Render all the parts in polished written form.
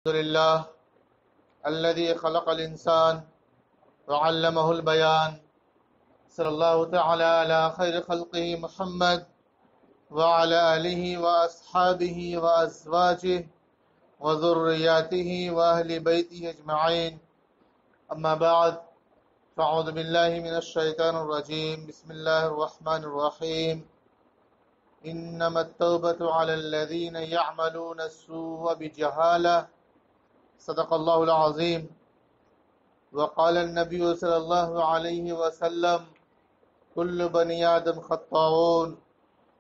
لله الذي خلق الإنسان وعلمه البيان صلى الله تعالى على خير خلقه محمد وعلى آله وأصحابه وأزواجه وذرياته وأهل بيته أجمعين. أما بعد، فأعوذ بالله من الشيطان الرجيم. بسم الله الرحمن الرحيم. إنما التوبة على الذين يعملون السوء بجهالة. صدق الله العظيم. وقال النبي صلى الله عليه وسلم: كل بني آدم خطاؤون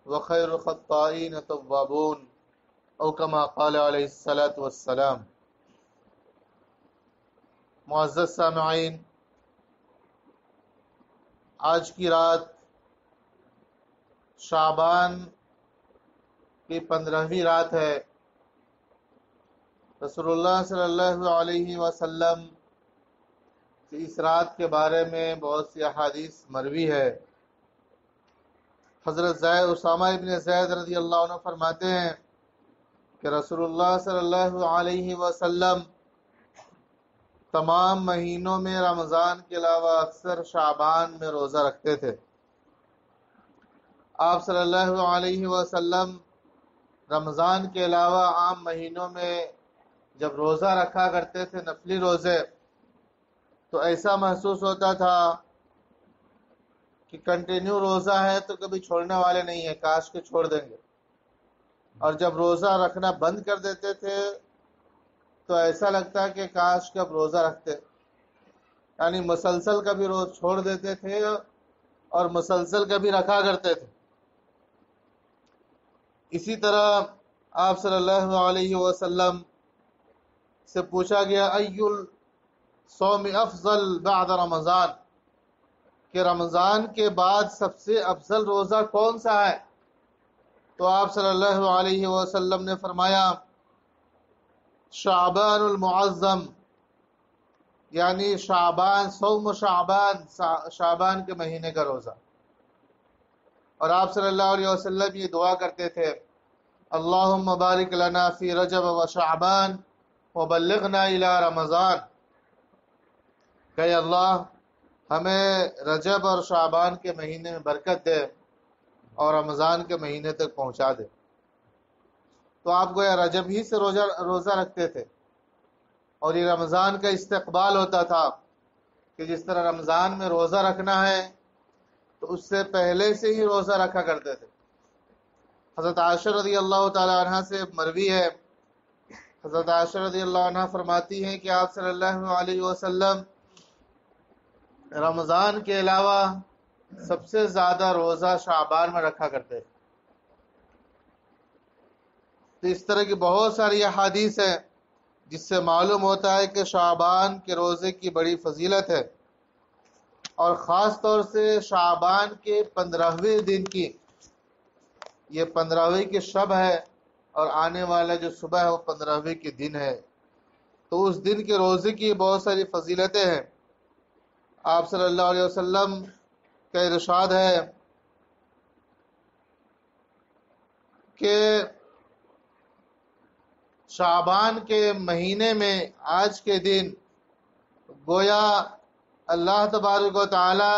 وخير الخطائين توابون، او كما قال علیہ الصلاۃ والسلام. معزز سامعین، آج کی رات شعبان کی 15ویں رات ہے. رسول اللہ صلی اللہ علیہ وسلم کی اس رات کے بارے میں بہت سی احادیث مروی ہے. حضرت اسامہ ابن زید رضی اللہ عنہ فرماتے ہیں کہ رسول اللہ صلی اللہ علیہ وسلم تمام مہینوں میں رمضان کے علاوہ اکثر شعبان میں روزہ رکھتے تھے. آپ صلی اللہ علیہ وسلم رمضان کے علاوہ عام مہینوں میں جب روزہ رکھا کرتے تھے، نفلی روزے، تو ایسا محسوس ہوتا تھا کہ کنٹینیو روزہ ہے تو کبھی چھوڑنے والے نہیں ہیں، کاش کے چھوڑ دیں گے. اور جب روزہ رکھنا بند کر دیتے تھے تو ایسا لگتا کہ کاش کب روزہ رکھتے. یعنی مسلسل کبھی روز چھوڑ دیتے تھے اور مسلسل کبھی رکھا کرتے تھے. اسی طرح آپ صلی اللہ علیہ وسلم سے پوچھا گیا: ای الصوم افضل بعد رمضان، کہ رمضان کے بعد سب سے افضل روزہ کون سا ہے؟ تو آپ صلی اللہ علیہ وسلم نے فرمایا: شعبان المعظم، یعنی شعبان، صوم شعبان، شعبان کے مہینے کا روزہ. اور آپ صلی اللہ علیہ وسلم یہ دعا کرتے تھے: اللہم بارک لنا فی رجب و شعبان وبلغنا الی رمضان، کہ اللہ ہمیں رجب اور شعبان کے مہینے میں برکت دے اور رمضان کے مہینے تک پہنچا دے. تو آپ گویا رجب ہی سے روزہ رکھتے تھے، اور یہ رمضان کا استقبال ہوتا تھا کہ جس طرح رمضان میں روزہ رکھنا ہے تو اس سے پہلے سے ہی روزہ رکھا کرتے تھے. حضرت عائشہ رضی اللہ تعالی عنہ سے مروی ہے، حضرت عائشہ رضی اللہ عنہ فرماتی ہیں کہ آپ صلی اللہ علیہ وسلم رمضان کے علاوہ سب سے زیادہ روزہ شعبان میں رکھا کرتے. تو اس طرح کی بہت ساری احادیث ہیں جس سے معلوم ہوتا ہے کہ شعبان کے روزے کی بڑی فضیلت ہے، اور خاص طور سے شعبان کے 15ویں دن کی، یہ 15ویں کی شب ہے اور آنے والا جو صبح ہے وہ 15ویں کے دن ہے. تو اس دن کے روزے کی بہت ساری فضیلتیں ہیں. آپ صلی اللہ علیہ وسلم کا ارشاد ہے کہ شعبان کے مہینے میں آج کے دن گویا اللہ تبارک و تعالی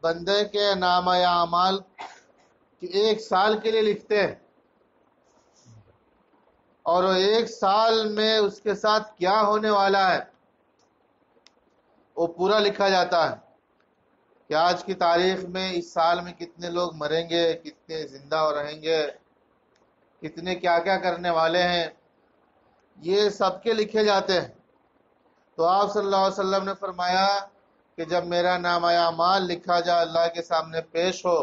بندے کے نامہ اعمال کہ 1 سال کے لیے لکھتے ہیں، اور وہ 1 سال میں اس کے ساتھ کیا ہونے والا ہے وہ پورا لکھا جاتا ہے، کہ آج کی تاریخ میں اس سال میں کتنے لوگ مریں گے، کتنے زندہ رہیں گے، کتنے کیا کیا کرنے والے ہیں، یہ سب کے لکھے جاتے ہیں. تو آپ صلی اللہ علیہ وسلم نے فرمایا کہ جب میرا نامہ اعمال لکھا جائے، اللہ کے سامنے پیش ہو،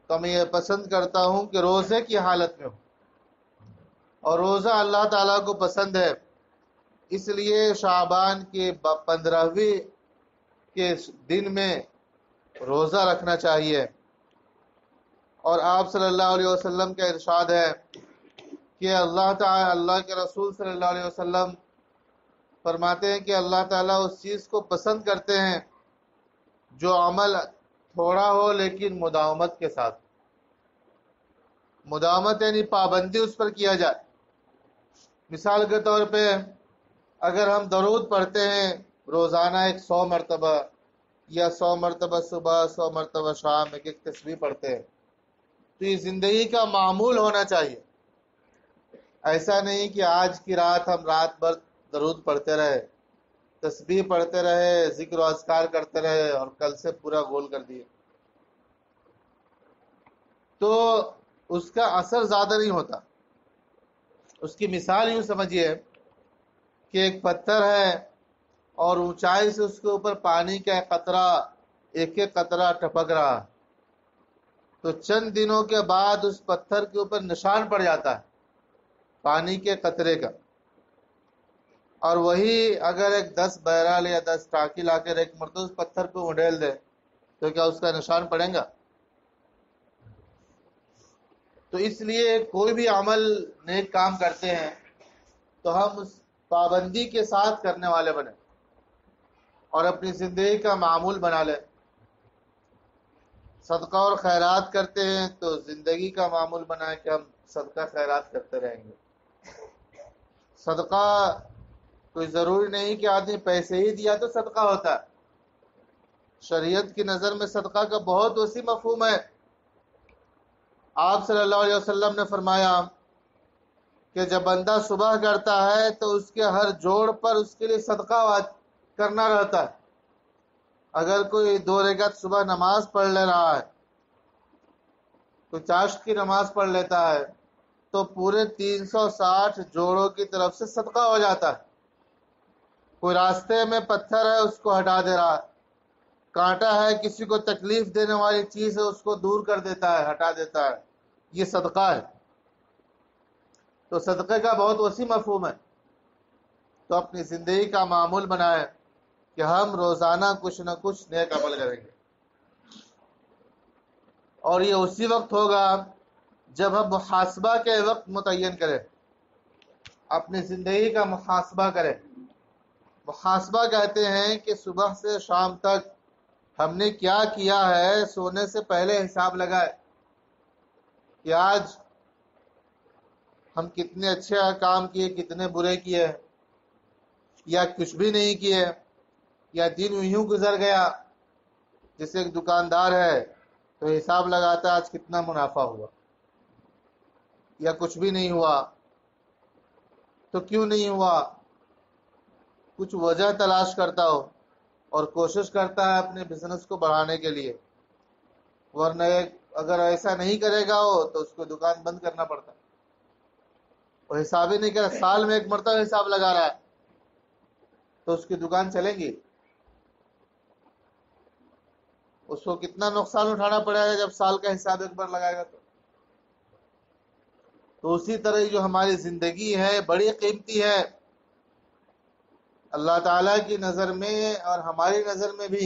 تو میں یہ پسند کرتا ہوں کہ روزے کی حالت میں ہو، اور روزہ اللہ تعالیٰ کو پسند ہے. اس لیے شعبان کے 15ویں کے دن میں روزہ رکھنا چاہیے. اور آپ صلی اللہ علیہ وسلم کا ارشاد ہے کہ اللہ کے رسول صلی اللہ علیہ وسلم فرماتے ہیں کہ اللہ تعالیٰ اس چیز کو پسند کرتے ہیں جو عمل تھوڑا ہو لیکن مداومت کے ساتھ. مداومت یعنی پابندی اس پر کیا جائے. مثال کے طور پہ اگر ہم درود پڑھتے ہیں روزانہ 100 مرتبہ یا 100 مرتبہ صبح 100 مرتبہ شام ایک تسبیح پڑھتے ہیں تو یہ زندگی کا معمول ہونا چاہیے. ایسا نہیں کہ آج کی رات ہم رات بھر درود پڑھتے رہے، تسبیح پڑھتے رہے، ذکر و اذکار کرتے رہے اور کل سے پورا گول کر دیے تو اس کا اثر زیادہ نہیں ہوتا. اس کی مثال یوں سمجھیے کہ ایک پتھر ہے اور اونچائی سے اس کے اوپر پانی کا قطرہ ایک ایک قطرہ ٹپک رہا، تو چند دنوں کے بعد اس پتھر کے اوپر نشان پڑ جاتا ہے پانی کے قطرے کا. اور وہی اگر ایک 10 بہرحال یا 10 ٹانکی لا کر ایک مرتبہ اس پتھر پہ اڈیل دے تو کیا اس کا نشان پڑے گا؟ تو اس لیے کوئی بھی عمل نیک کام کرتے ہیں تو ہم اس پابندی کے ساتھ کرنے والے بنے اور اپنی زندگی کا معمول بنا لیں. صدقہ اور خیرات کرتے ہیں تو زندگی کا معمول بنائے کہ ہم صدقہ خیرات کرتے رہیں گے. صدقہ کوئی ضروری نہیں کہ آدمی پیسے ہی دیا تو صدقہ ہوتا ہے. شریعت کی نظر میں صدقہ کا بہت وسیع مفہوم ہے. آپ صلی اللہ علیہ وسلم نے فرمایا کہ جب بندہ صبح کرتا ہے تو اس کے ہر جوڑ پر اس کے لیے صدقہ کرنا رہتا ہے. اگر کوئی 2 رکعت صبح نماز پڑھ لے رہا ہے، کوئی چاشت کی نماز پڑھ لیتا ہے تو پورے 360 جوڑوں کی طرف سے صدقہ ہو جاتا ہے. کوئی راستے میں پتھر ہے اس کو ہٹا دے رہا ہے، کانٹا ہے کسی کو تکلیف دینے والی چیز ہے اس کو دور کر دیتا ہے، ہٹا دیتا ہے، یہ صدقہ ہے. تو صدقے کا بہت وسیع مفہوم ہے. تو اپنی زندگی کا معمول بنائیں کہ ہم روزانہ کچھ نہ کچھ نیک عمل کریں گے، اور یہ اسی وقت ہوگا جب ہم محاسبہ کے وقت متعین کریں، اپنی زندگی کا محاسبہ کریں. محاسبہ کہتے ہیں کہ صبح سے شام تک ہم نے کیا کیا ہے، سونے سے پہلے حساب لگائے کہ آج ہم کتنے اچھے کام کیے، کتنے برے کیے، یا کچھ بھی نہیں کیے، یا دن یوں گزر گیا. جیسے ایک دکاندار ہے تو حساب لگاتا ہے آج کتنا منافع ہوا، یا کچھ بھی نہیں ہوا. تو کیوں نہیں ہوا؟ کچھ وجہ تلاش کرتا ہو اور کوشش کرتا ہے اپنے بزنس کو بڑھانے کے لیے، ورنہ اگر ایسا نہیں کرے گا وہ تو اس کو دکان بند کرنا پڑتا. وہ حساب ہی نہیں کرا، سال میں ایک مرتبہ حساب لگا رہا ہے تو اس کی دکان چلیں گی؟ اس کو کتنا نقصان اٹھانا پڑے گا جب سال کا حساب ایک بار لگائے گا تو اسی طرح جو ہماری زندگی ہے بڑی قیمتی ہے اللہ تعالیٰ کی نظر میں اور ہماری نظر میں بھی،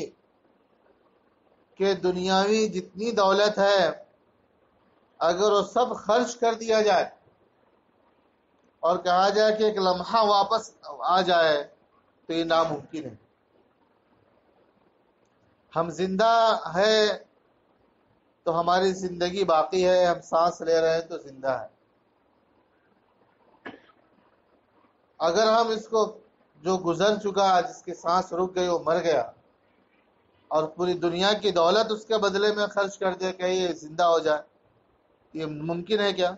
کہ دنیاوی جتنی دولت ہے اگر وہ سب خرچ کر دیا جائے اور کہا جائے کہ ایک لمحہ واپس آ جائے تو یہ ناممکن ہے. ہم زندہ ہے تو ہماری زندگی باقی ہے، ہم سانس لے رہے ہیں تو زندہ ہے. اگر ہم اس کو جو گزر چکا جس کی سانس رک گئی وہ مر گیا اور پوری دنیا کی دولت اس کے بدلے میں خرچ کر دے کہ یہ زندہ ہو جائے، یہ ممکن ہے کیا؟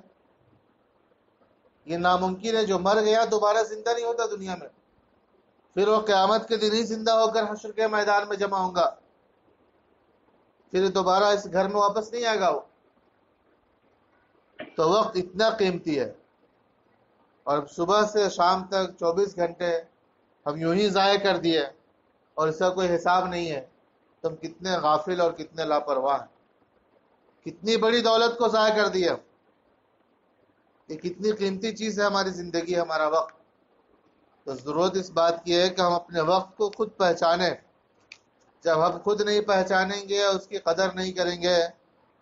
یہ ناممکن ہے. جو مر گیا دوبارہ زندہ نہیں ہوتا دنیا میں، پھر وہ قیامت کے دن ہی زندہ ہو کر حشر کے میدان میں جمع ہوں گا، پھر دوبارہ اس گھر میں واپس نہیں آئے گا وہ. تو وقت اتنا قیمتی ہے اور صبح سے شام تک 24 گھنٹے ہم یوں ہی ضائع کر دیے اور اس کا کوئی حساب نہیں ہے. تم کتنے غافل اور کتنے لاپرواہ ہیں. کتنی بڑی دولت کو ضائع کر دیا. یہ کتنی قیمتی چیز ہے ہماری زندگی، ہمارا وقت. تو ضرورت اس بات کی ہے کہ ہم اپنے وقت کو خود پہچانیں. جب ہم خود نہیں پہچانیں گے، اس کی قدر نہیں کریں گے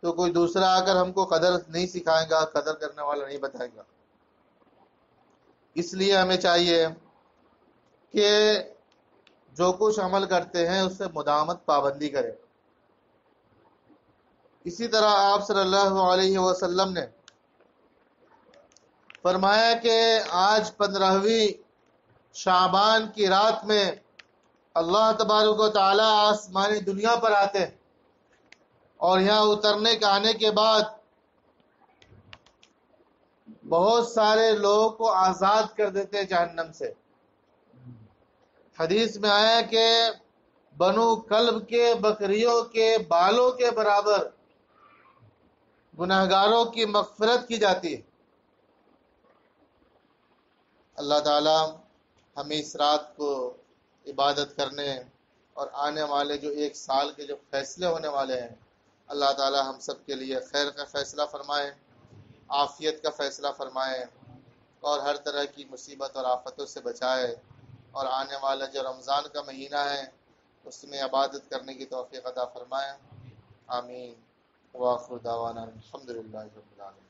تو کوئی دوسرا آ کر ہم کو قدر نہیں سکھائے گا، قدر کرنے والا نہیں بتائے گا. اس لیے ہمیں چاہیے کہ جو کچھ عمل کرتے ہیں اس سے مداومت پابندی کریں. اسی طرح آپ صلی اللہ علیہ وسلم نے فرمایا کہ آج 15ویں شعبان کی رات میں اللہ تبارک و تعالی آسمانی دنیا پر آتے ہیں، اور یہاں اترنے کے آنے کے بعد بہت سارے لوگوں کو آزاد کر دیتے ہیں جہنم سے۔ حدیث میں آیا کہ بنو کلب کے بکریوں کے بالوں کے برابر گناہگاروں کی مغفرت کی جاتی ہے۔ اللہ تعالی ہمیں اس رات کو عبادت کرنے اور آنے والے جو ایک سال کے جو فیصلے ہونے والے ہیں، اللہ تعالی ہم سب کے لیے خیر کا فیصلہ فرمائے، عافیت کا فیصلہ فرمائے، اور ہر طرح کی مصیبت اور آفتوں سے بچائے، اور آنے والا جو رمضان کا مہینہ ہے اس میں عبادت کرنے کی توفیق عطا فرمائے۔ آمین۔ وآخر دعوانا الحمدللہ رب العالمین۔